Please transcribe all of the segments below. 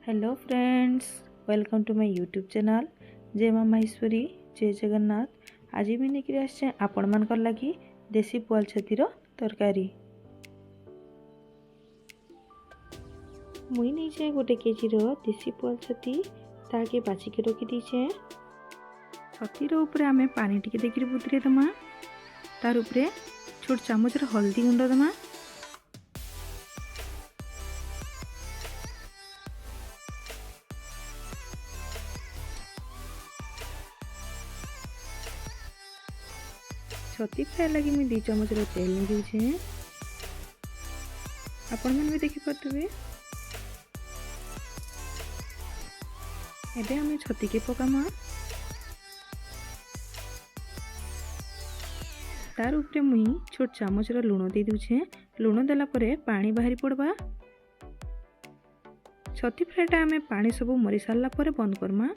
Hello friends, welcome to my YouTube channel जय माँ माहेश्वरी जय जगन्नाथ। आज भी निकली आसे आपण मानकर लगी देसी पुआल छतीर तरकारी। मुई नहीं गोटे केजी देसी पुआल छती ताके बाछिकी रखी दीचे। छतीर ऊपर आमे पानी टिके देकर बुतरे दमा। तार ऊपर छोट चामच हल्दी गुंड दमा। छती फ्राए लगी मुझे 2 चमच तेल नहीं दीचे। आपण मैंने भी देखी पारे। एबे हमें छती के पकामा। तार ऊपर मुई छोट चामच लुण दे दूचे। लुण देला परे पानी बाहरी पड़वा। छती फ्राएटा आमे पानी सब मरी सारला परे बंद करमा।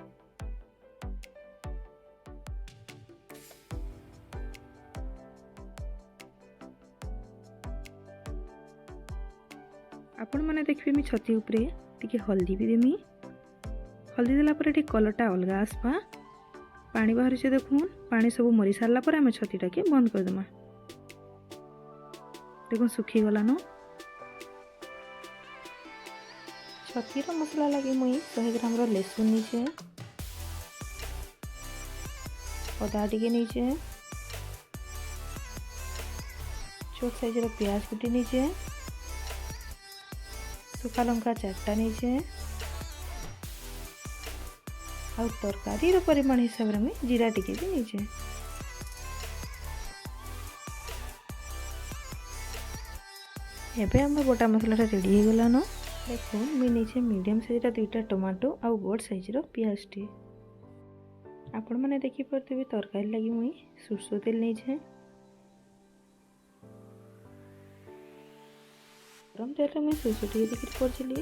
आपण मैंने देखिए मी छती उपरे टिके हल्दी भी देमी। हल्दी देला परे टिके कलरटा अलग आसपा। पानी बाहर से देखुन पानी सब मरी सारला परे आमे छतीटा के बंद कर देमा। देखो सुखी गला न। छतीर मसला लगी मुई 100 ग्राम लहसुन नीचे, अदा टिके नीचे, छोट साइजर प्याज कुटी नीचे, सुखा लंका 4टा नीचे और तरकारी परिमाण हिसाब में जीरा टिके भी नीचे। एबे हम गोटा मसला रेडी हो गला न। देखो मी नीचे मीडियम साइज 2टा टमाटो और बड़ साइज प्याज टी। आपण मैंने देखी पारे तरकारी लगी मुई सरसो तेल नीचे। गरम तेल में सरसो टी देखिए पड़ी।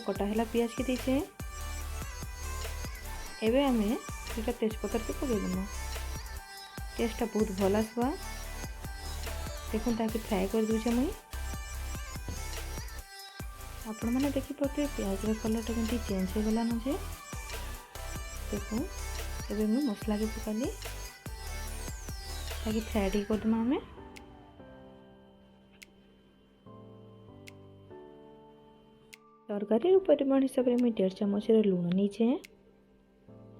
कटा है पियाज के दीचे। एबे आमे दुटा तेजपत्ता के पकईदेमा। टेस्टा बहुत भल आसवा। देखो ताकि फ्राए कर दूचे मुई। आपण मैंने देखी पारे प्याज कलरटा केमती चेंज हो गला न जे। देखो एबे मुई मसला के पकाली ताकि फ्राए टी करदेमा आमे। तरकारी परिमाण हिसाब से 1.5 चमच लुण नीचे,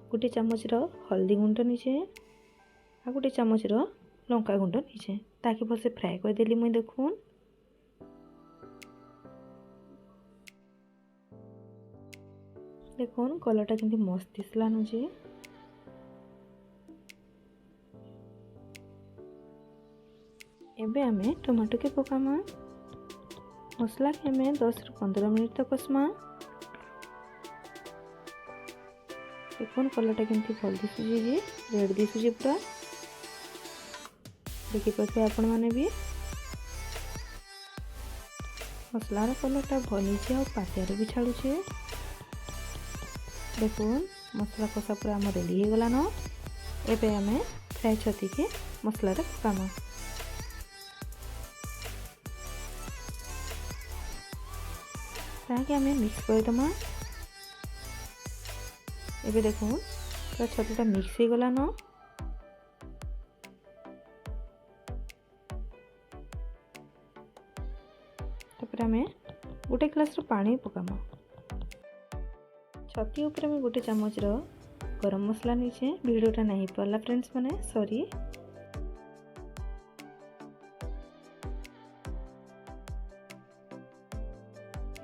1 चमच हल्दी गुंड नीचे और 1 चमच लंका गुंड नीचे ताकि भलसे फ्राए कर देली मुई। देखुन देखुन कलरटा केमती मस्त दिसला न जे। एबे आमे टमाटो के पकामा। मसला के हमें 10 ରୁ 15 मिनट तक कसमा। देखो कलरटा केमती भल दिशुची जे रेड दिशुची पूरा। देखी पारे आपण माने भी मसलार कलरटा भल होइछे और पातियारे भी छाड़ुछे। देखो मसला कषा पूरा आम रेडी हो गला न। एबे आमे फ्राए छती के मसला रे पकामा। ताकि आमे मिक्स कर दमा। एबे देखो पूरा छतीटा मिक्स हो गला न। तापर आमे 1 ग्लास पानी पकामा। छती ऊपर में 1 चमच गरम मसला नीचे। वीडियोटा नहीं पड़ला फ्रेंड्स माने सॉरी।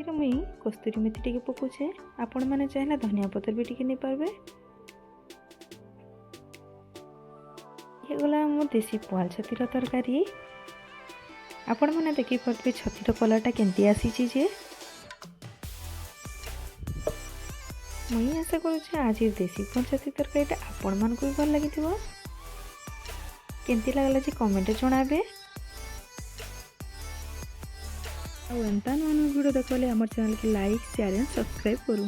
मुई कस्तूरी मेथी टिके पकुचे। आपण माने चाहला धनिया पत्र भी टिके नहीं पारबे। ये गला मो देसी पुआल छतीर तरकारी। आपण माने देखि पारबे छतीर कलरटा केंती आसीची जे। मुई आशा करूचे आज देसी पुआल छती तरकारीटा आपण मानकु भी भल लागिथिबो। केंती लागला जे कमेंट जणाबे। और एंता नुआ नुआ वीडियो देखले हमारे चैनल के लाइक शेयर एंड सब्सक्राइब करूँ।